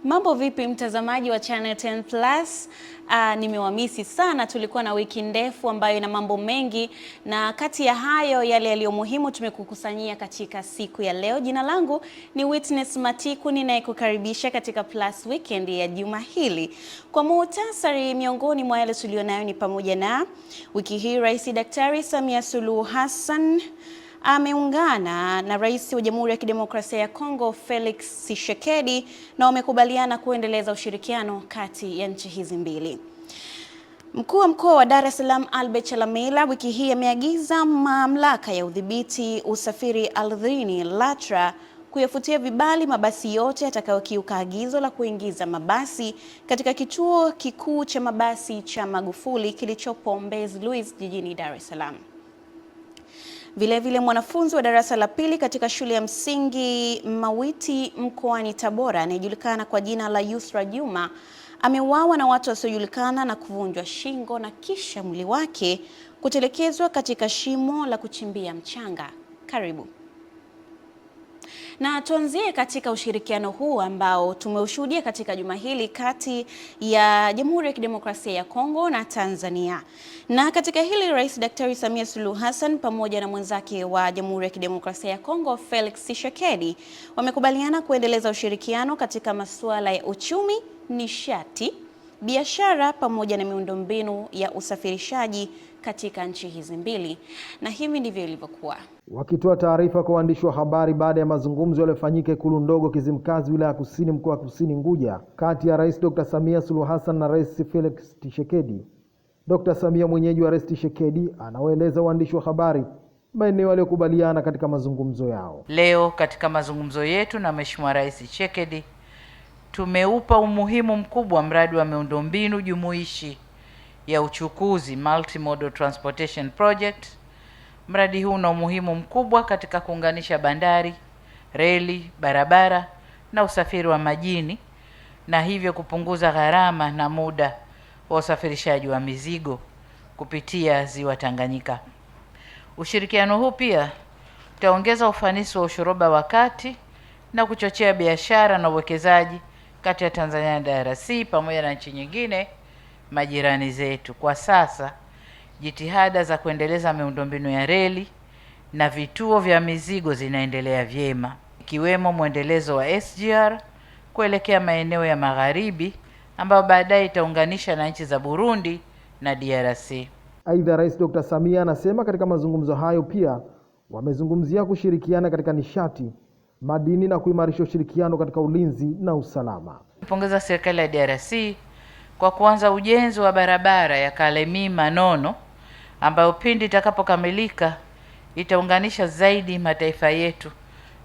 Mambo vipi mtazamaji wa Channel 10 Plus? Nimewamisi sana, tulikuwa na wiki ndefu ambayo ina mambo mengi, na kati ya hayo yale yaliyo muhimu tumekukusanyia katika siku ya leo. Jina langu ni Witness Matiku, ninayekukaribisha katika Plus Weekend ya juma hili. Kwa muhtasari, miongoni mwa yale tulionayo ni pamoja na wiki hii Rais Daktari Samia Suluhu Hassan ameungana na Rais wa Jamhuri ya Kidemokrasia ya Kongo Felix Tshisekedi na wamekubaliana kuendeleza ushirikiano kati ya nchi hizi mbili. Mkuu wa mkoa wa Dar es Salaam Albert Chalamila wiki hii ameagiza mamlaka ya udhibiti usafiri ardhini LATRA kuyafutia vibali mabasi yote yatakayokiuka agizo la kuingiza mabasi katika kituo kikuu cha mabasi cha Magufuli kilichopo Mbezi Luis jijini Dar es Salaam. Vilevile mwanafunzi wa darasa la pili katika shule ya msingi Mawiti mkoani Tabora anayejulikana kwa jina la Yusra Juma ameuawa na watu wasiojulikana na kuvunjwa shingo na kisha mwili wake kutelekezwa katika shimo la kuchimbia mchanga. Karibu. Na tuanzie katika ushirikiano huu ambao tumeushuhudia katika juma hili kati ya Jamhuri ya Kidemokrasia ya Kongo na Tanzania. Na katika hili Rais Daktari Samia Suluhu Hassan pamoja na mwenzake wa Jamhuri ya Kidemokrasia ya Kongo Felix Tshisekedi wamekubaliana kuendeleza ushirikiano katika masuala ya uchumi, nishati, biashara pamoja na miundombinu ya usafirishaji katika nchi hizi mbili. Na hivi ndivyo ilivyokuwa. Wakitoa taarifa kwa waandishi wa habari baada ya mazungumzo yaliyofanyika Ikulu ndogo Kizimkazi wilaya Kusini mkoa wa Kusini Unguja kati ya Rais Dr. Samia Suluhu Hassan na Rais Felix Tshisekedi. Dr. Samia mwenyeji wa Rais Tshisekedi anawaeleza waandishi wa habari maeneo waliyokubaliana katika mazungumzo yao. Leo katika mazungumzo yetu na Mheshimiwa Rais Tshisekedi tumeupa umuhimu mkubwa mradi wa miundombinu jumuishi ya uchukuzi Multimodal Transportation Project. Mradi huu una umuhimu mkubwa katika kuunganisha bandari, reli, barabara na usafiri wa majini na hivyo kupunguza gharama na muda wa usafirishaji wa mizigo kupitia Ziwa Tanganyika. Ushirikiano huu pia utaongeza ufanisi wa ushoroba wa kati na kuchochea biashara na uwekezaji kati ya Tanzania na DRC pamoja na nchi nyingine majirani zetu. Kwa sasa jitihada za kuendeleza miundombinu ya reli na vituo vya mizigo zinaendelea vyema, ikiwemo mwendelezo wa SGR kuelekea maeneo ya magharibi ambayo baadaye itaunganisha na nchi za Burundi na DRC. Aidha, Rais Dr. Samia anasema katika mazungumzo hayo pia wamezungumzia kushirikiana katika nishati, madini na kuimarisha ushirikiano katika ulinzi na usalama. Napongeza serikali ya DRC kwa kuanza ujenzi wa barabara ya Kalemi-Manono ambayo pindi itakapokamilika itaunganisha zaidi mataifa yetu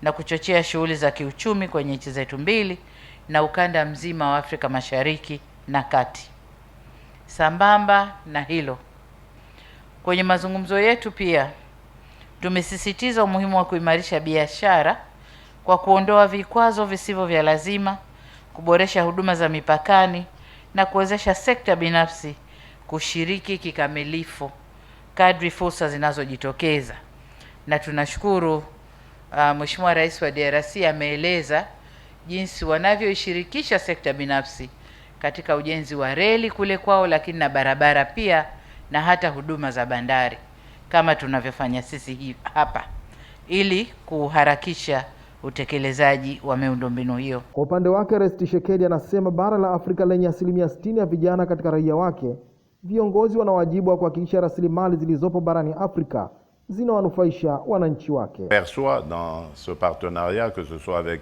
na kuchochea shughuli za kiuchumi kwenye nchi zetu mbili na ukanda mzima wa Afrika Mashariki na Kati. Sambamba na hilo, kwenye mazungumzo yetu pia tumesisitiza umuhimu wa kuimarisha biashara kwa kuondoa vikwazo visivyo vya lazima, kuboresha huduma za mipakani na kuwezesha sekta binafsi kushiriki kikamilifu kadri fursa zinazojitokeza. Na tunashukuru Mheshimiwa Rais wa DRC ameeleza jinsi wanavyoishirikisha sekta binafsi katika ujenzi wa reli kule kwao, lakini na barabara pia na hata huduma za bandari kama tunavyofanya sisi hapa ili kuharakisha utekelezaji wa miundombinu hiyo. Kwa upande wake Rais Tshisekedi anasema bara la Afrika lenye 60% ya vijana katika raia wake, viongozi wana wajibu wa kuhakikisha rasilimali zilizopo barani Afrika zinawanufaisha wananchi wake. Perçoit dans ce partenariat, que ce soit avec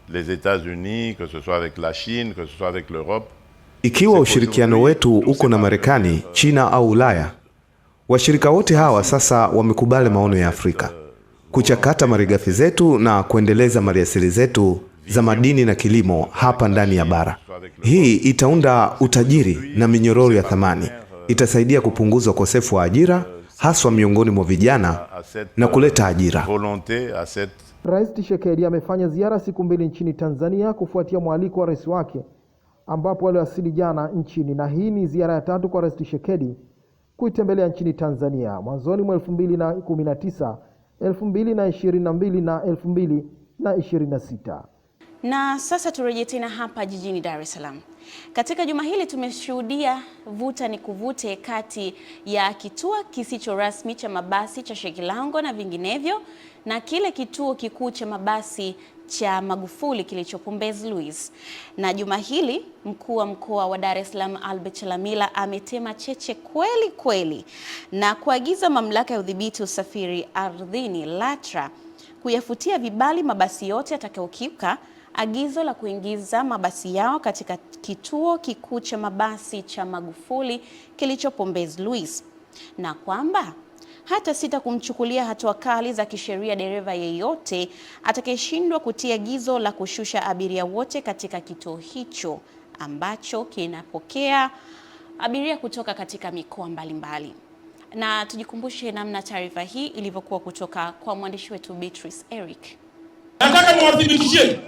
les États-Unis, que ce soit avec la Chine, que ce soit avec l'Europe. Ikiwa ushirikiano wetu uko na Marekani, China au Ulaya, washirika wote hawa sasa wamekubali maono ya Afrika kuchakata malighafi zetu na kuendeleza maliasili zetu za madini na kilimo hapa ndani ya bara. Hii itaunda utajiri na minyororo ya thamani. Itasaidia kupunguza ukosefu wa ajira haswa miongoni mwa vijana na kuleta ajira. Rais Tshisekedi amefanya ziara siku 2 nchini Tanzania kufuatia mwaliko wa rais wake ambapo aliwasili jana nchini, na hii ni ziara ya 3 kwa Rais Tshisekedi kuitembelea nchini Tanzania mwanzoni mwa 2019, 2022 na 2026. Na sasa turejee tena hapa jijini Dar es Salaam. Katika juma hili tumeshuhudia vuta ni kuvute kati ya kituo kisicho rasmi cha mabasi cha Shekilango na vinginevyo na kile kituo kikuu cha mabasi cha Magufuli kilichopo Mbezi Luis. Na juma hili mkuu wa mkoa wa Dar es Salaam Albert Chalamila ametema cheche kweli kweli na kuagiza mamlaka ya udhibiti usafiri ardhini LATRA kuyafutia vibali mabasi yote yatakayokiuka agizo la kuingiza mabasi yao katika kituo kikuu cha mabasi cha Magufuli kilichopo Mbezi Luis, na kwamba hata sita kumchukulia hatua kali za kisheria dereva yeyote atakayeshindwa kutia agizo la kushusha abiria wote katika kituo hicho ambacho kinapokea abiria kutoka katika mikoa mbalimbali. Na tujikumbushe namna taarifa hii ilivyokuwa kutoka kwa mwandishi wetu Beatrice Eric. Nataka niwathibitishie,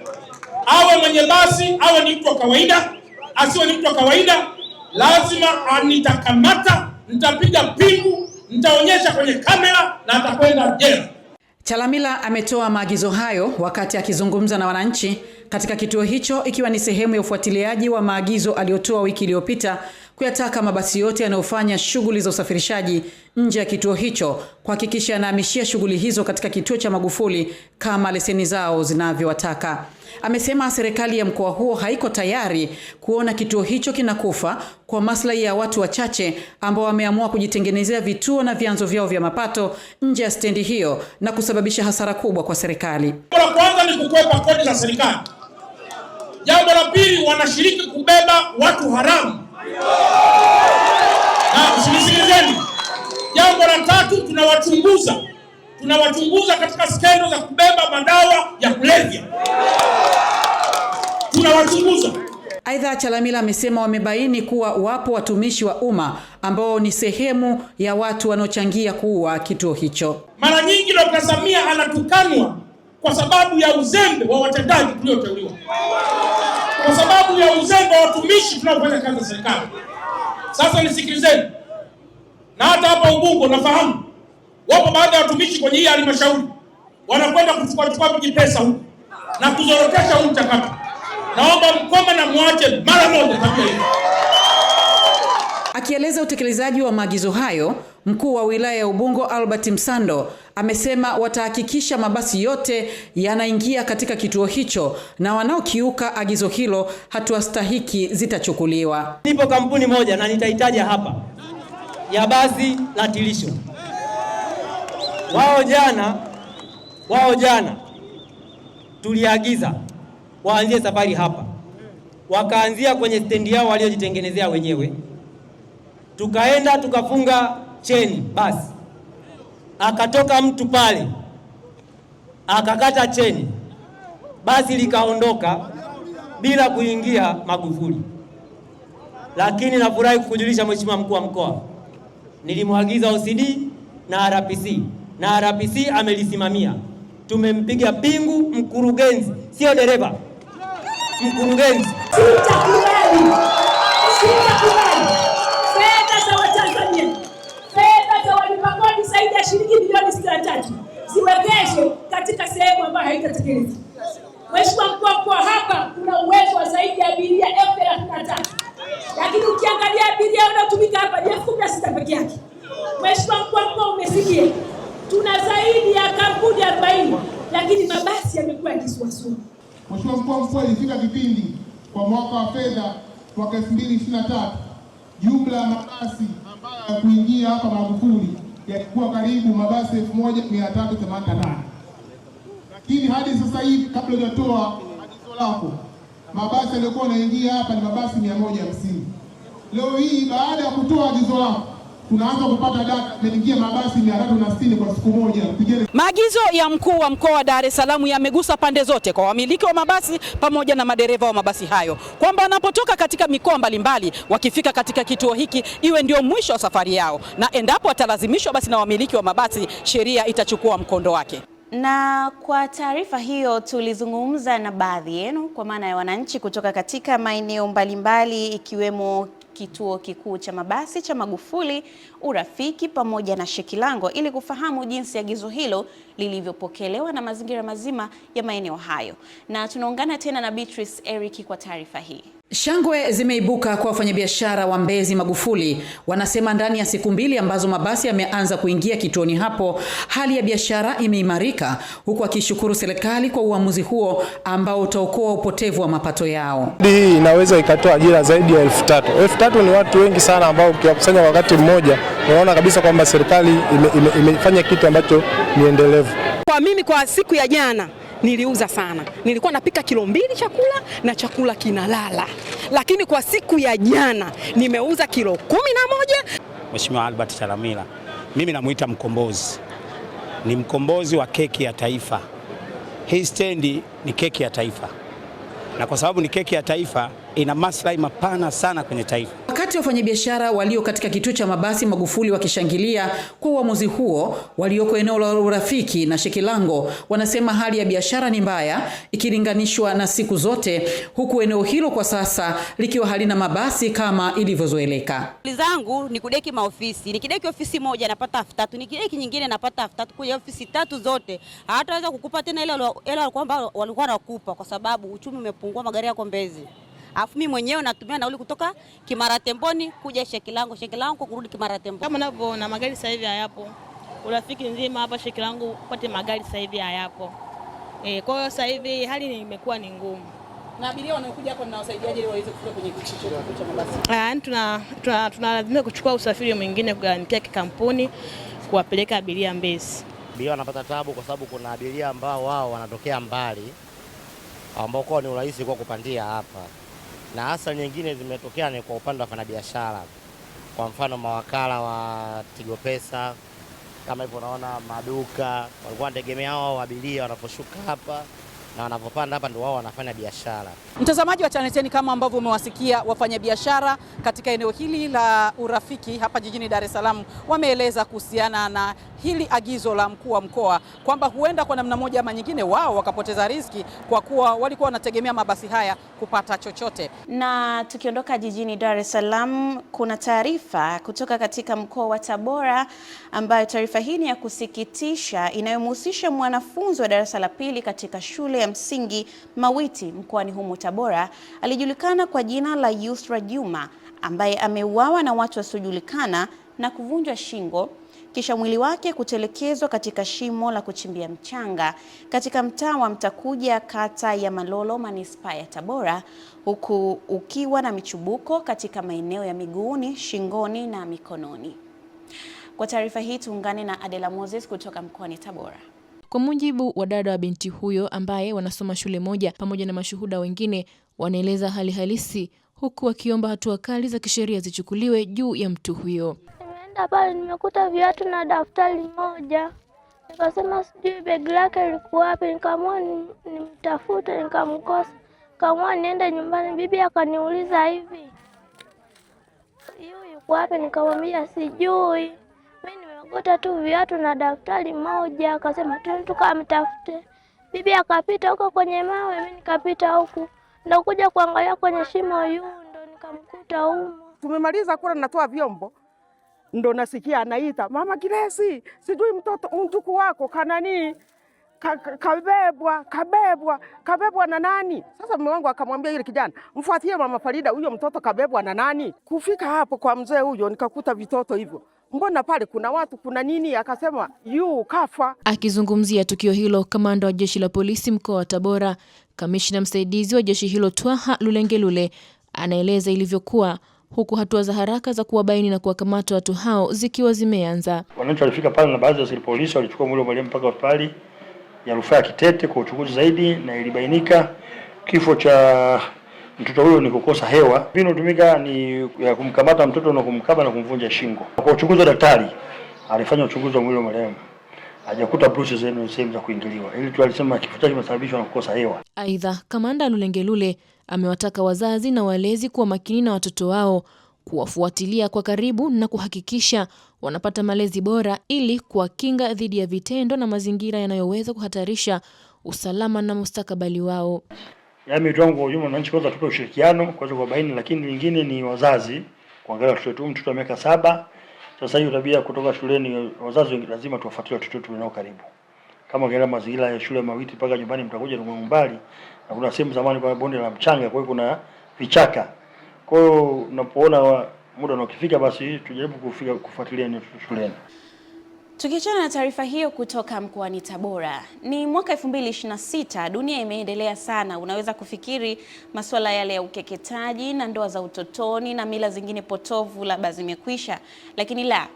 awe mwenye basi, awe ni mtu wa kawaida, asiwe ni mtu wa kawaida, lazima nitakamata, nitapiga pingu, nitaonyesha kwenye kamera na atakwenda jela. Chalamila ametoa maagizo hayo wakati akizungumza na wananchi katika kituo hicho, ikiwa ni sehemu ya ufuatiliaji wa maagizo aliyotoa wiki iliyopita kuyataka mabasi yote yanayofanya shughuli za usafirishaji nje ya kituo hicho kuhakikisha yanahamishia shughuli hizo katika kituo cha Magufuli kama leseni zao zinavyowataka. Amesema serikali ya mkoa huo haiko tayari kuona kituo hicho kinakufa kwa maslahi ya watu wachache ambao wameamua kujitengenezea vituo na vyanzo vyao vya mapato nje ya stendi hiyo na kusababisha hasara kubwa kwa serikali. Jambo la kwanza ni kukwepa kodi za serikali. Jambo la pili, wanashiriki kubeba watu haramu. Na usisikilizeni. Jambo la tatu, tunawachunguza katika skendo za kubeba madawa ya kulevya. Tunawachunguza. Aidha, Chalamila amesema wamebaini kuwa wapo watumishi wa umma ambao ni sehemu ya watu wanaochangia kuua kituo hicho. Mara nyingi Dr. Samia anatukanwa kwa sababu ya uzembe wa watendaji tulioteuliwa, kwa sababu ya uzembe wa watumishi tunaofanya kazi za serikali. Sasa nisikilizeni, na hata hapa Ubungo nafahamu wapo baadhi ya watumishi kwenye hii halmashauri wanakwenda kuchukua vijipesa huko na kuzorotesha huu mchakato. Naomba mkome na muache mara moja tabia hiyo. Akieleza utekelezaji wa maagizo hayo, mkuu wa wilaya ya Ubungo Albert Msando amesema watahakikisha mabasi yote yanaingia katika kituo hicho na wanaokiuka agizo hilo hatua stahiki zitachukuliwa. Nipo kampuni moja na nitahitaja hapa ya basi la Tilisho. Wao jana tuliagiza waanzie safari hapa. Wakaanzia kwenye stendi yao waliojitengenezea wenyewe. Tukaenda tukafunga cheni basi. Akatoka mtu pale akakata cheni, basi likaondoka bila kuingia Magufuli. Lakini nafurahi kukujulisha Mheshimiwa Mkuu wa Mkoa, nilimwagiza OCD na RPC na RPC amelisimamia. Tumempiga pingu mkurugenzi, sio dereva, mkurugenzi. Sitakubali fedha za Watanzania, fedha za walipa kodi zaidi ya shilingi milioni 63 ziwekeshwe katika sehemu ambayo haitatekelezwa. Mheshimiwa Mkuu wa Mkoa, hapa kuna uwezo wa zaidi ya abiria 33,000, lakini ukiangalia abiria wanaotumika hapa ni 16,000 peke yake. Mheshimiwa Mkuu wa Mkoa, umesikia tuna zaidi ya kampuni 40, lakini mabasi yamekuwa yakisuasua. Mheshimiwa Mkuu wa Mkoa, ilifika kipindi kwa mwaka wa fedha mwaka 2023 jumla ya mabasi ambayo kuingia hapa Magufuli yalikuwa karibu mabasi 1388. Lakini hadi sasa hivi, kabla hujatoa agizo lako, mabasi yaliokuwa yanaingia hapa ni mabasi 150. Leo hii baada ya kutoa agizo lako tunaanza kupata data imeingia mabasi 360 kwa siku moja. Maagizo ya mkuu wa mkoa wa Dar es Salaam yamegusa pande zote, kwa wamiliki wa mabasi pamoja na madereva wa mabasi hayo, kwamba wanapotoka katika mikoa mbalimbali wakifika katika kituo hiki iwe ndio mwisho wa safari yao, na endapo watalazimishwa basi na wamiliki wa mabasi, sheria itachukua mkondo wake. Na kwa taarifa hiyo tulizungumza na baadhi yenu kwa maana ya wananchi kutoka katika maeneo mbalimbali ikiwemo kituo kikuu cha mabasi cha Magufuli, Urafiki pamoja na Shekilango ili kufahamu jinsi agizo hilo lilivyopokelewa na mazingira mazima ya maeneo hayo. Na tunaungana tena na Beatrice Eric kwa taarifa hii. Shangwe zimeibuka kwa wafanyabiashara wa Mbezi Magufuli. Wanasema ndani ya siku 2 ambazo mabasi yameanza kuingia kituoni hapo, hali ya biashara imeimarika, huku akishukuru serikali kwa uamuzi huo ambao utaokoa upotevu wa mapato yao. Hii inaweza ikatoa ajira zaidi ya 3,000. 3,000 ni watu wengi sana ambao ukiwakusanya wakati mmoja, unaona kabisa kwamba serikali imefanya kitu ambacho ni endelevu. Kwa mimi kwa siku ya jana niliuza sana. Nilikuwa napika kilo 2 chakula na chakula kinalala. Lakini kwa siku ya jana nimeuza kilo 11. Mheshimiwa Albert Chalamila, mimi namuita mkombozi. Ni mkombozi wa keki ya taifa. Hii stendi ni keki ya taifa. Na kwa sababu ni keki ya taifa, ina maslahi mapana sana kwenye taifa. Wakati wafanyabiashara walio katika kituo cha mabasi Magufuli wakishangilia kwa uamuzi huo, walioko eneo la Urafiki na Shekilango wanasema hali ya biashara ni mbaya ikilinganishwa na siku zote, huku eneo hilo kwa sasa likiwa halina mabasi kama ilivyozoeleka. Zangu ni kudeki maofisi. Nikideki ofisi moja napata 3,000, nikideki nyingine napata 3,000. Kwa ofisi 3 zote hawataweza kukupa tena ile kwamba walikuwa wanakupa kwa sababu uchumi umepungua, magari yako Mbezi. Alafu mimi mwenyewe natumia nauli kutoka Kimaratemboni kuja Shekilango kurudi Kimaratemboni. Kama unavyoona magari sasa hivi hayapo. Urafiki nzima hapa Shekilango upate magari sasa hivi hayapo. Kwa hiyo sasa hivi hali imekuwa ni ngumu. Na abiria wanaokuja hapo ninawasaidiaje ili waweze kufika kwenye kituo cha mabasi? Tunalazimika kuchukua usafiri mwingine kuganikia kikampuni kuwapeleka abiria Mbezi. Abiria wanapata tabu kwa sababu kuna abiria ambao wao wanatokea mbali ambao kwa ni urahisi kwa kupandia hapa. Na hasa nyingine zimetokea ni kwa upande wa wanabiashara. Kwa mfano mawakala wa Tigo Pesa, kama hivyo unaona maduka, walikuwa wanategemea hao abiria wanaposhuka hapa na wanapopanda hapa ndio wao wanafanya biashara. Mtazamaji wa Channel 10, kama ambavyo umewasikia wafanyabiashara katika eneo hili la Urafiki hapa jijini Dar es Salaam wameeleza kuhusiana na hili agizo la mkuu wa mkoa kwamba huenda kwa namna moja ama nyingine wao wakapoteza riziki kwa kuwa walikuwa wanategemea mabasi haya kupata chochote. Na tukiondoka jijini Dar es Salaam, kuna taarifa kutoka katika mkoa wa Tabora ambayo taarifa hii ni ya kusikitisha inayomhusisha mwanafunzi wa darasa la 2 katika shule ya msingi Mawiti mkoani humo Tabora. Alijulikana kwa jina la Yusra Juma ambaye ameuawa na watu wasiojulikana na kuvunjwa shingo kisha mwili wake kutelekezwa katika shimo la kuchimbia mchanga katika mtaa wa Mtakuja, kata ya Malolo, manispaa ya Tabora, huku ukiwa na michubuko katika maeneo ya miguuni, shingoni na mikononi. Kwa taarifa hii tuungane na Adela Moses kutoka mkoani Tabora. Kwa mujibu wa dada wa binti huyo ambaye wanasoma shule moja pamoja na mashuhuda wengine, wanaeleza hali halisi huku wakiomba hatua kali za kisheria zichukuliwe juu ya mtu huyo. Nimeenda pale nimekuta viatu na daftari moja. Nikasema sijui begi lake liko wapi, nikaamua nimtafute nikamkosa. Nikaamua niende nyumbani, bibi akaniuliza hivi, yuko wapi? Nikamwambia sijui. Mimi nimekuta tu viatu na daftari moja. Akasema tukamtafute. Bibi akapita huko kwenye mawe, mimi nikapita huku. Ndio kuja kuangalia kwenye shimo yundo nikamkuta humo. Tumemaliza kula natoa vyombo. Ndo nasikia anaita, "Mama Kiresi, sijui mjukuu wako kanani kabebwa na nani?" Sasa mume wangu akamwambia yule kijana, "Mfuatie Mama Farida, huyo mtoto kabebwa na nani?" Kufika hapo kwa mzee huyo nikakuta vitoto hivyo. Mbona pale kuna watu kuna nini? Akasema kafa. Akizungumzia tukio hilo, kamanda wa jeshi la polisi mkoa wa Tabora, kamishna msaidizi wa jeshi hilo Twaha Lulengelule, anaeleza ilivyokuwa, huku hatua za haraka za kuwabaini na kuwakamata watu hao zikiwa zimeanza. Wananchi walifika pale na baadhi ya polisi walichukua mwili wa marehemu mpaka hospitali ya rufaa ya Kitete kwa uchunguzi zaidi, na ilibainika kifo cha mtoto huyo ni kukosa hewa. Mbinu tumika ni ya kumkamata mtoto na kumkaba na kumvunja shingo. Kwa uchunguzi wa daktari alifanya uchunguzi wa mwili wa marehemu, hajakuta bruises zenu sehemu za kuingiliwa, ili tu alisema kifo chake kimesababishwa na kukosa hewa. Aidha, kamanda Lulengelule amewataka wazazi na walezi kuwa makini na watoto wao, kuwafuatilia kwa karibu na kuhakikisha wanapata malezi bora ili kuwakinga dhidi ya vitendo na mazingira yanayoweza kuhatarisha usalama na mustakabali wao. Wito wangu kwa ujumla, wananchi kwanza tupe ushirikiano kwanza kwa baini, lakini lingine ni wazazi kuangalia watoto wetu. Mtoto wa miaka 7 sasa hiyo tabia kutoka shuleni, wazazi lazima tuwafuatilie watoto wetu nao karibu. Kama ngela mazingira ya shule Mawiti mpaka nyumbani mtakuja ni mbali, na kuna sehemu zamani kwa bonde la mchanga, kwa hiyo kuna vichaka. Kwa hiyo unapoona muda unakifika, basi tujaribu kufuatilia ni shuleni. Tukiachana na taarifa hiyo kutoka mkoani Tabora, ni mwaka 2026, dunia imeendelea sana. Unaweza kufikiri masuala yale ya ukeketaji na ndoa za utotoni na mila zingine potovu labda zimekwisha, lakini la.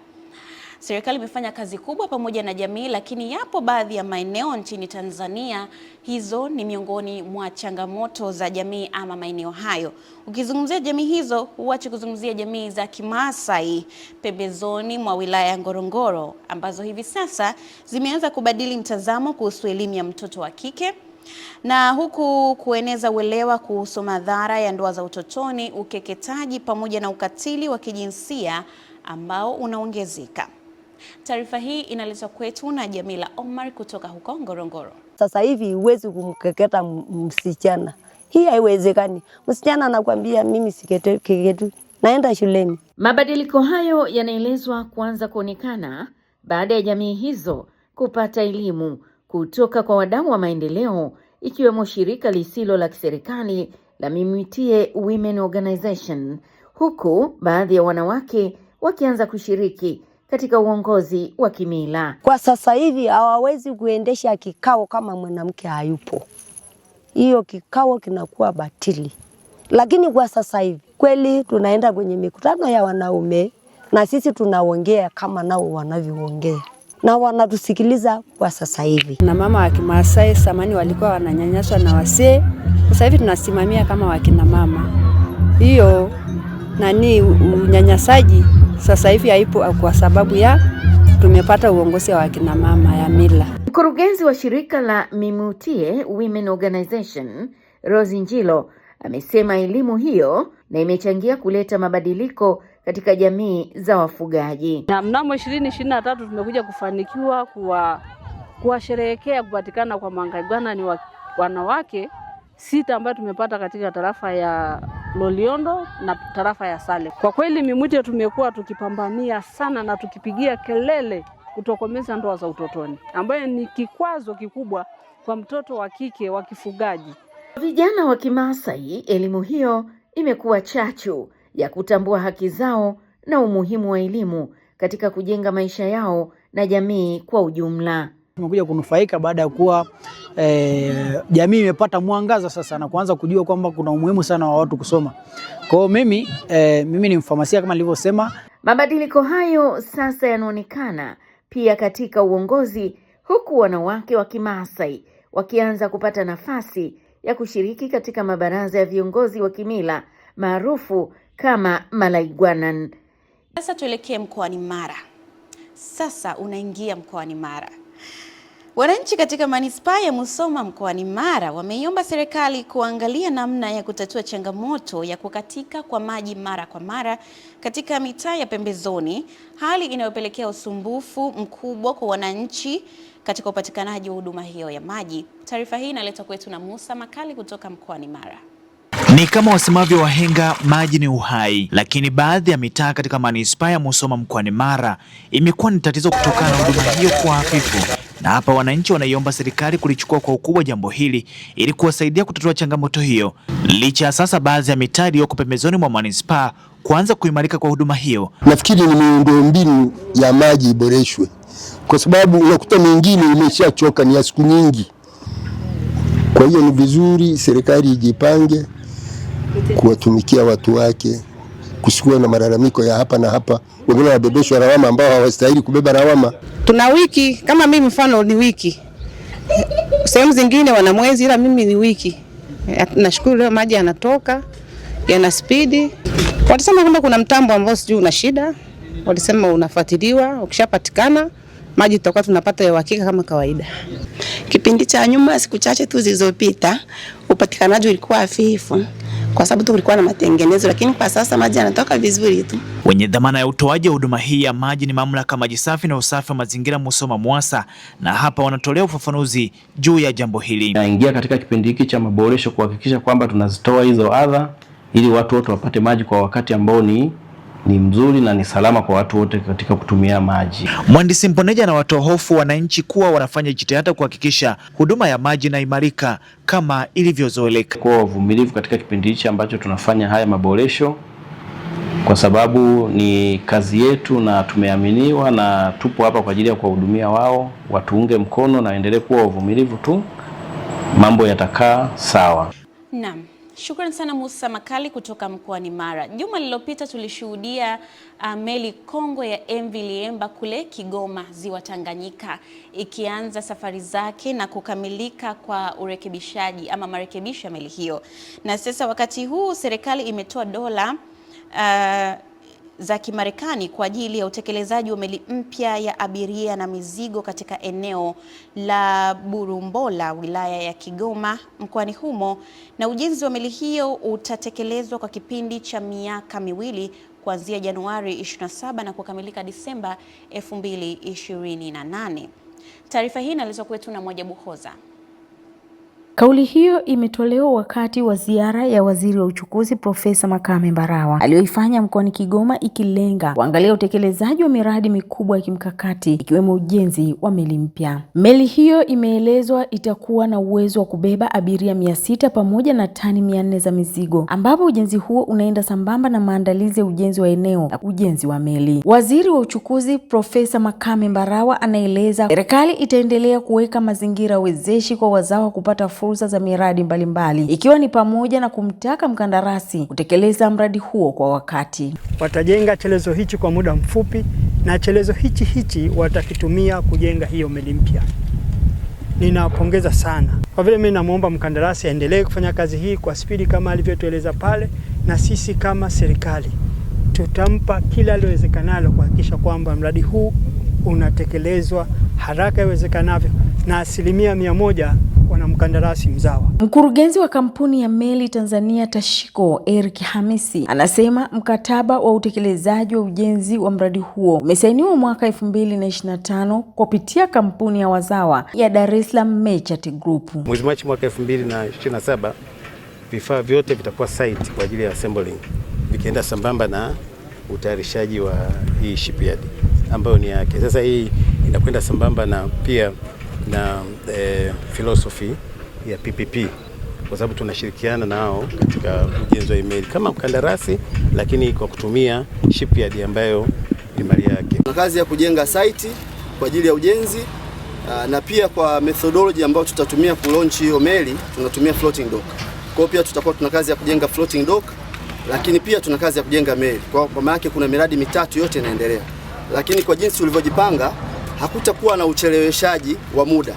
Serikali imefanya kazi kubwa pamoja na jamii, lakini yapo baadhi ya maeneo nchini Tanzania hizo ni miongoni mwa changamoto za jamii ama maeneo hayo. Ukizungumzia jamii hizo, huachi kuzungumzia jamii za Kimaasai pembezoni mwa wilaya ya Ngorongoro, ambazo hivi sasa zimeanza kubadili mtazamo kuhusu elimu ya mtoto wa kike na huku kueneza uelewa kuhusu madhara ya ndoa za utotoni, ukeketaji pamoja na ukatili wa kijinsia ambao unaongezeka. Taarifa hii inaletwa kwetu na Jamila Omar kutoka huko Ngorongoro. Sasa hivi huwezi kumkeketa msichana. Hii haiwezekani. Msichana anakuambia mimi sikeketu, naenda shuleni. Mabadiliko hayo yanaelezwa kuanza kuonekana baada ya jamii hizo kupata elimu kutoka kwa wadau wa maendeleo, ikiwemo shirika lisilo la kiserikali la Mimitie Women Organization, huku baadhi ya wanawake wakianza kushiriki katika uongozi wa kimila. Kwa sasa hivi hawawezi kuendesha kikao kama mwanamke hayupo. Hiyo kikao kinakuwa batili. Lakini kwa sasa hivi kweli tunaenda kwenye mikutano ya wanaume na sisi tunaongea kama nao wanavyoongea, na wanatusikiliza kwa sasa hivi. Na mama wa Kimaasai zamani walikuwa wananyanyaswa na wasee, sasa hivi tunasimamia kama wakina mama. Hiyo unyanyasaji sasa hivi haipo kwa sababu ya tumepata uongozi wa wakina mama ya mila. Mkurugenzi wa shirika la Mimitie Women Organization, Rose Njilo, amesema elimu hiyo na imechangia kuleta mabadiliko katika jamii za wafugaji. Na mnamo 2023 tumekuja kufanikiwa kuwasherehekea kupatikana kwa Mangaigwana ni wanawake 6 ambao tumepata katika tarafa ya Loliondo na tarafa ya Sale. Kwa kweli Mimitie tumekuwa tukipambania sana na tukipigia kelele kutokomeza ndoa za utotoni, ambayo ni kikwazo kikubwa kwa mtoto wa kike wa kifugaji. Vijana wa Kimaasai, elimu hiyo imekuwa chachu ya kutambua haki zao na umuhimu wa elimu katika kujenga maisha yao na jamii kwa ujumla. Tumekuja kunufaika baada ya kuwa jamii imepata mwangaza sasa na kuanza kujua kwamba kuna umuhimu sana wa watu kusoma. Kwa hiyo mimi ni mfamasia kama nilivyosema. Mabadiliko hayo sasa yanaonekana pia katika uongozi, huku wanawake wa Kimaasai wakianza kupata nafasi ya kushiriki katika mabaraza ya viongozi wa kimila maarufu kama Malaigwanan. Sasa tuelekee mkoani Mara. Sasa unaingia mkoani Mara. Wananchi katika manispaa ya Musoma mkoani Mara wameiomba serikali kuangalia namna ya kutatua changamoto ya kukatika kwa maji mara kwa mara katika mitaa ya pembezoni, hali inayopelekea usumbufu mkubwa kwa wananchi katika upatikanaji wa huduma hiyo ya maji. Taarifa hii inaletwa kwetu na Musa Makali kutoka mkoani Mara. Ni kama wasemavyo wahenga, maji ni uhai, lakini baadhi ya mitaa katika manispaa ya Musoma mkoani Mara imekuwa ni tatizo kutokana na huduma hiyo kwa hafifu. Na hapa wananchi wanaiomba serikali kulichukua kwa ukubwa jambo hili ili kuwasaidia kutatua changamoto hiyo. Licha ya sasa baadhi ya mitaa iliyoko pembezoni mwa manispaa kuanza kuimarika kwa huduma hiyo. Nafikiri ni miundombinu ya maji iboreshwe, kwa sababu unakuta mingine imeshachoka, ni ya siku nyingi. Kwa hiyo ni vizuri serikali ijipange kuwatumikia watu wake, kusikuwa na malalamiko ya hapa na hapa. Wengine wabebeshwa lawama ambao hawastahili kubeba lawama. Tuna wiki, kama mimi mfano ni wiki. Sehemu zingine wana mwezi, ila mimi ni wiki. Nashukuru leo maji yanatoka, yana spidi. Walisema kwamba kuna mtambo ambao sijui una shida. Walisema unafuatiliwa, ukishapatikana maji tutakuwa tunapata ya uhakika kama kawaida. Kipindi cha nyuma siku chache tu zilizopita upatikanaji ulikuwa hafifu. kwa sababu tulikuwa na matengenezo, lakini kwa sasa maji yanatoka vizuri tu. Wenye dhamana ya utoaji wa huduma hii ya maji ni mamlaka maji safi na usafi wa mazingira Musoma Mwasa, na hapa wanatolea ufafanuzi juu ya jambo hili. Naingia katika kipindi hiki cha maboresho kuhakikisha kwamba tunazitoa hizo adha ili watu wote wapate maji kwa wakati ambao ni mzuri na ni salama kwa watu wote katika kutumia maji. Mhandisi Mponeja na watoa hofu wananchi kuwa wanafanya jitihada kuhakikisha huduma ya maji inaimarika kama ilivyozoeleka. Kwa uvumilivu katika kipindi hichi ambacho tunafanya haya maboresho, kwa sababu ni kazi yetu na tumeaminiwa na tupo hapa kwa ajili ya kuwahudumia wao. Watuunge mkono na endelee kuwa wavumilivu tu, mambo yatakaa sawa. Naam. Shukrani sana Musa Makali kutoka mkoani Mara. Juma lililopita tulishuhudia meli kongwe ya MV Liemba kule Kigoma, Ziwa Tanganyika, ikianza safari zake na kukamilika kwa urekebishaji ama marekebisho ya meli hiyo. Na sasa wakati huu serikali imetoa dola za Kimarekani kwa ajili ya utekelezaji wa meli mpya ya abiria na mizigo katika eneo la Burumbola, wilaya ya Kigoma, mkoani humo, na ujenzi wa meli hiyo utatekelezwa kwa kipindi cha miaka miwili kuanzia Januari 27 na kukamilika Disemba 2028. Taarifa hii inaelezwa kwetu na Mwajabu Hoza. Kauli hiyo imetolewa wakati wa ziara ya Waziri wa Uchukuzi Profesa Makame Mbarawa aliyoifanya mkoani Kigoma, ikilenga kuangalia utekelezaji wa miradi mikubwa ya kimkakati ikiwemo ujenzi wa meli mpya. Meli hiyo imeelezwa itakuwa na uwezo wa kubeba abiria 600 pamoja na tani 400 za mizigo, ambapo ujenzi huo unaenda sambamba na maandalizi ya ujenzi wa eneo na ujenzi wa meli. Waziri wa Uchukuzi Profesa Makame Mbarawa anaeleza serikali itaendelea kuweka mazingira wezeshi kwa wazawa kupata fursa za miradi mbalimbali, ikiwa ni pamoja na kumtaka mkandarasi kutekeleza mradi huo kwa wakati. Watajenga chelezo hichi kwa muda mfupi na chelezo hichi watakitumia kujenga hiyo meli mpya. Ninawapongeza sana. Kwa vile mimi namuomba mkandarasi aendelee kufanya kazi hii kwa spidi kama alivyotueleza pale, na sisi kama serikali tutampa kila liwezekanalo kuhakikisha kwamba mradi huu unatekelezwa haraka iwezekanavyo na 100% wana mkandarasi mzawa. Mkurugenzi wa kampuni ya meli Tanzania Tashiko, Eric Hamisi, anasema mkataba wa utekelezaji wa ujenzi wa mradi huo umesainiwa mwaka 2025 kupitia kampuni ya wazawa ya Dar es Salaam Merchant Group. Mwezi Machi mwaka 2027 vifaa vyote vitakuwa site kwa ajili ya assembling, vikienda sambamba na utayarishaji wa hii shipyard ambayo ni yake. Sasa hii inakwenda sambamba na pia na philosophy ya PPP, kwa sababu tunashirikiana nao katika ujenzi wa meli kama mkandarasi, lakini kwa kutumia shipyard ambayo ni mali yake. Tuna kazi ya kujenga site kwa ajili ya ujenzi, na pia kwa methodology ambayo tutatumia ku launch hiyo meli tunatumia floating dock. Kwa pia tutakuwa tuna kazi ya kujenga floating dock, lakini pia tuna kazi ya kujenga meli. Kwa maana yake kuna miradi mitatu yote inaendelea. Lakini kwa jinsi tulivyojipanga hakutakuwa na ucheleweshaji wa muda.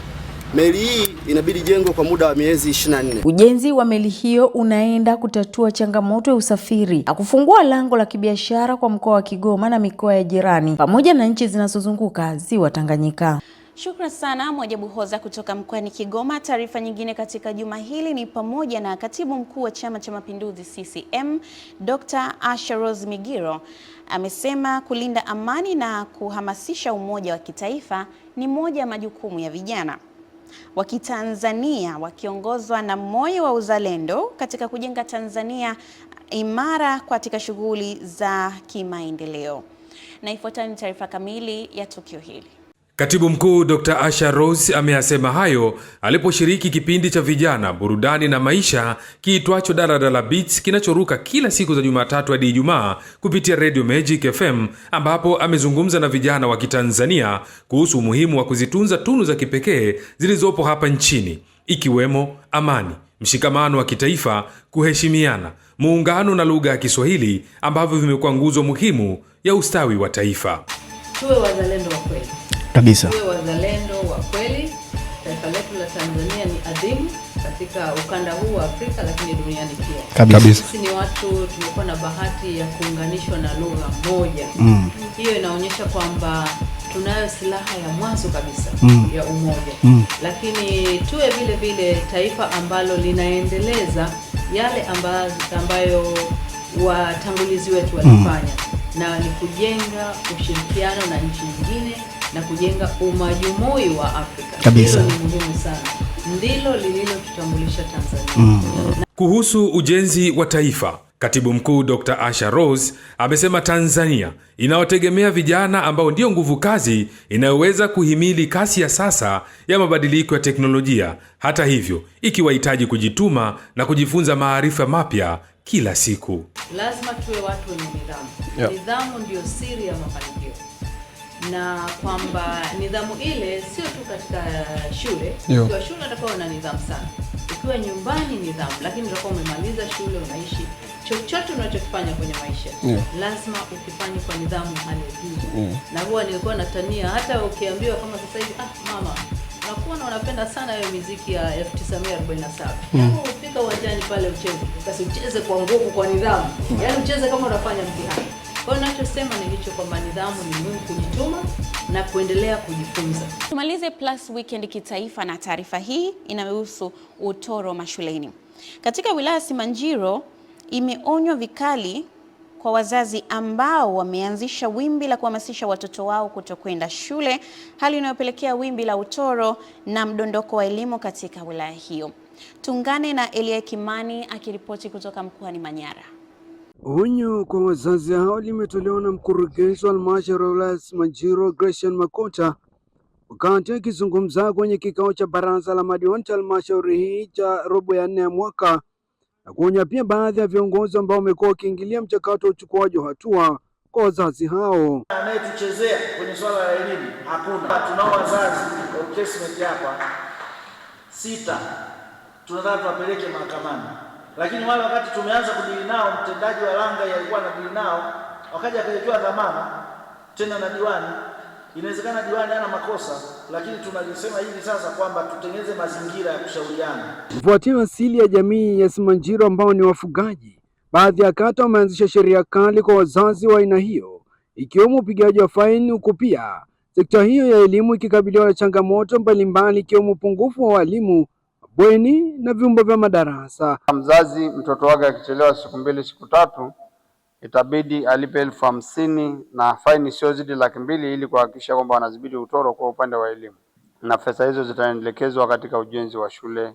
Meli hii inabidi jengwe kwa muda wa miezi 24. Ujenzi wa meli hiyo unaenda kutatua changamoto ya usafiri na kufungua lango la kibiashara kwa mkoa wa Kigoma na mikoa ya jirani pamoja na nchi zinazozunguka Ziwa Tanganyika. Shukrani sana Mwajabu Hoza kutoka mkoani Kigoma. Taarifa nyingine katika juma hili ni pamoja na Katibu Mkuu wa Chama cha Mapinduzi CCM, Dr. Asha Rose Migiro amesema kulinda amani na kuhamasisha umoja wa kitaifa ni moja ya majukumu ya vijana wa Kitanzania wakiongozwa na moyo wa uzalendo katika kujenga Tanzania imara katika shughuli za kimaendeleo. Na ifuatayo ni taarifa kamili ya tukio hili. Katibu Mkuu Dr. Asha Rose ameyasema hayo aliposhiriki kipindi cha vijana, burudani na maisha kiitwacho Daladala Beats kinachoruka kila siku za Jumatatu hadi Ijumaa kupitia Radio Magic FM, ambapo amezungumza na vijana wa Kitanzania kuhusu umuhimu wa kuzitunza tunu za kipekee zilizopo hapa nchini, ikiwemo amani, mshikamano wa kitaifa, kuheshimiana, muungano na lugha ya Kiswahili ambavyo vimekuwa nguzo muhimu ya ustawi wa taifa. Tuwe wazalendo wa kweli. Kabisa. Tuwe wazalendo wa kweli. Taifa letu la Tanzania ni adhimu katika ukanda huu wa Afrika, lakini duniani pia. Kabisa. Sisi ni watu tumekuwa na bahati ya kuunganishwa na lugha moja. Hiyo inaonyesha kwamba tunayo silaha ya mwanzo kabisa ya umoja. Lakini tuwe vile vile taifa ambalo linaendeleza yale ambayo watangulizi wetu walifanya, na ni kujenga ushirikiano na nchi nyingine na kujenga umajumui wa Afrika. Kabisa. Hilo ni muhimu sana. Ndilo lililotutambulisha Tanzania. Kuhusu ujenzi wa taifa, Katibu Mkuu Dr. Asha Rose amesema Tanzania inawategemea vijana ambao ndio nguvu kazi inayoweza kuhimili kasi ya sasa ya mabadiliko ya teknolojia. Hata hivyo, ikiwahitaji kujituma na kujifunza maarifa mapya kila siku. Lazima tuwe watu wenye nidhamu. Yeah. Nidhamu ndio siri ya mafanikio. Na kwamba nidhamu ile sio tu katika shule. Ukiwa shule utakuwa una nidhamu sana. Ukiwa nyumbani nidhamu, lakini utakuwa umemaliza shule unaishi. Chochote unachokifanya kwenye maisha lazima ukifanye kwa nidhamu hali ya juu. Na huwa nilikuwa natania hata ukiambiwa kama sasa hivi mama unakuwa unapenda sana hiyo muziki ya 1947. Kama ufika uwanjani pale ucheze, basi ucheze kwa nguvu, kwa nidhamu. Yaani ucheze kama unafanya mtihani. Kwa hiyo ninachosema ni hicho, kwamba nidhamu ni muhimu, kujituma na kuendelea kujifunza. Tumalize Plus Weekend kitaifa na taarifa hii inayohusu utoro mashuleni. Katika wilaya Simanjiro imeonywa vikali kwa wazazi ambao wameanzisha wimbi la kuhamasisha watoto wao kutokwenda shule, hali inayopelekea wimbi la utoro na mdondoko wa elimu katika wilaya hiyo. Tungane na Elia Kimani akiripoti kutoka mkoani Manyara. Onyo kwa wazazi hao limetolewa na mkurugenzi wa halmashauri ya wilaya Simanjiro Gracian Makota wakati akizungumza kwenye kikao cha baraza la madiwani cha halmashauri hii cha robo ya 4 ya mwaka, na kuonya pia baadhi ya viongozi ambao wamekuwa wakiingilia mchakato wa uchukuaji wa hatua kwa wazazi hao. Anayetuchezea kwenye swala la elimu hakuna. Tunao wazazi kwa placement hapa 6 tunataka tuwapeleke mahakamani, lakini wale wakati tumeanza kudili nao, mtendaji wa Langa alikuwa anadili nao, wakaja kuletewa dhamana tena na diwani. Inawezekana diwani hana makosa, lakini tunalisema hivi sasa kwamba tutengeneze mazingira ya kushauriana. Kufuatia asili ya jamii ya Simanjiro ambao ni wafugaji, baadhi ya kata wameanzisha sheria kali kwa wazazi wa aina hiyo, ikiwemo upigaji wa faini, huku pia sekta hiyo ya elimu ikikabiliwa na changamoto mbalimbali ikiwemo upungufu wa walimu, bweni na vyumba vya madarasa. Mzazi mtoto wake akichelewa siku 2 siku 3 itabidi alipe 50,000 na faini sio zidi 200,000 ili kuhakikisha kwamba wanadhibiti utoro kwa upande wa elimu, na pesa hizo zitaelekezwa katika ujenzi wa shule.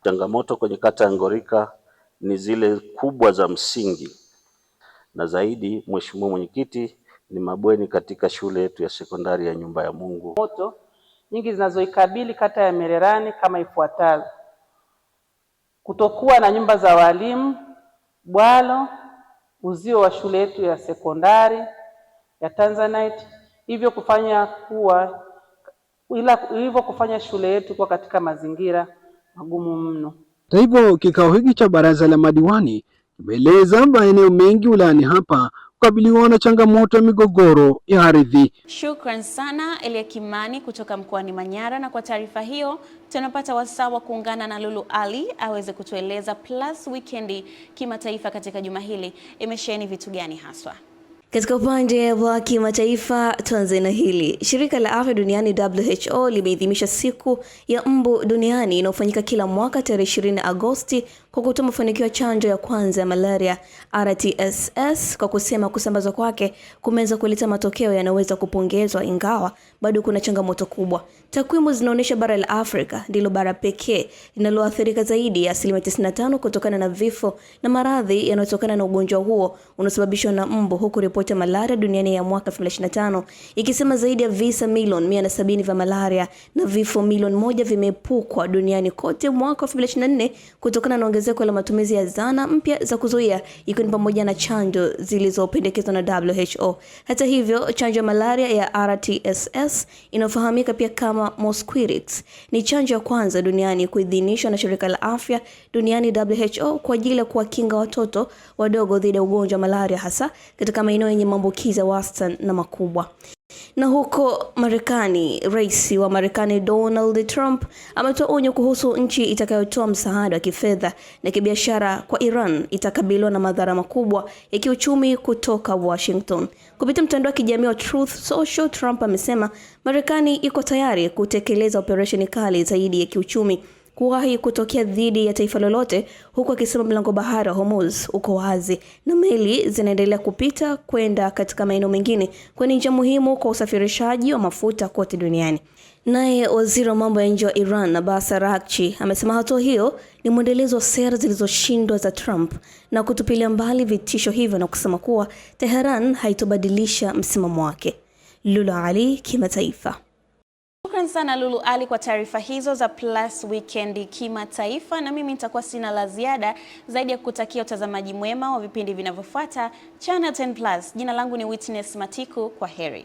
Changamoto kwenye kata ya Ngorika ni zile kubwa za msingi, na zaidi, Mheshimiwa Mwenyekiti, ni mabweni katika shule yetu ya sekondari ya Nyumba ya Mungu. Moto nyingi zinazoikabili kata ya Mererani kama ifuatavyo: kutokuwa na nyumba za walimu, bwalo, uzio wa shule yetu ya sekondari ya Tanzanite, hivyo kufanya shule yetu kwa katika mazingira magumu mno. Hata hivyo, kikao hiki cha baraza la madiwani kimeeleza maeneo mengi wilayani hapa kukabiliwa na changamoto ya migogoro ya ardhi. Shukran sana Elia Kimani kutoka mkoani Manyara, na kwa taarifa hiyo tunapata wasaa wa kuungana na Lulu Ali aweze kutueleza Plus Weekend kimataifa katika juma hili imesheheni vitu gani haswa. Katika upande wa kimataifa, Tanzania hili, shirika la afya duniani WHO limeidhinisha siku ya mbu duniani inayofanyika kila mwaka tarehe 20 Agosti kwa kutoa mafanikio ya chanjo ya kwanza ya malaria RTSS, kwa kusema kusambazwa kwake kumeweza kuleta matokeo yanayoweza kupongezwa, ingawa bado kuna changamoto kubwa. Takwimu zinaonyesha bara la Afrika ndilo bara pekee linaloathirika zaidi ya 95% kutokana na vifo na maradhi yanayotokana na ugonjwa huo unaosababishwa na mbu, huku ripoti ya malaria duniani ya mwaka 2025 ikisema zaidi ya visa milioni 170 vya malaria na vifo milioni 1 vimeepukwa duniani kote mwaka 2024 kutokana na ongezeko la matumizi ya zana mpya za kuzuia, ikiwa ni pamoja na chanjo zilizopendekezwa na WHO. Hata hivyo, chanjo ya malaria ya RTSS inayofahamika pia kama Mosquirix ni chanjo ya kwanza duniani kuidhinishwa na shirika la afya duniani WHO kwa ajili ya kuwakinga watoto wadogo dhidi ya ugonjwa wa malaria, hasa katika maeneo yenye maambukizi ya wastani na makubwa. Na huko Marekani, rais wa Marekani Donald Trump ametoa onyo kuhusu nchi itakayotoa msaada wa kifedha na kibiashara kwa Iran itakabiliwa na madhara makubwa ya kiuchumi kutoka Washington. Kupitia mtandao wa kijamii wa Truth Social, Trump amesema Marekani iko tayari kutekeleza operesheni kali zaidi ya kiuchumi kuwahi kutokea dhidi ya taifa lolote, huku akisema mlango bahari wa Hormuz uko wazi na meli zinaendelea kupita kwenda katika maeneo mengine, kwani njia muhimu kwa usafirishaji wa mafuta kote duniani. Naye waziri wa mambo ya nje wa Iran, Abbas Araghchi, amesema hatua hiyo ni mwendelezo wa sera zilizoshindwa za Trump na kutupilia mbali vitisho hivyo na kusema kuwa Tehran haitobadilisha msimamo wake. Lulu Ali, Kimataifa. Shukran sana Lulu Ali kwa taarifa hizo za Plus Weekend Kimataifa, na mimi nitakuwa sina la ziada zaidi ya kutakia utazamaji mwema wa vipindi vinavyofuata Channel 10 Plus. Jina langu ni Witness Matiku, kwa heri.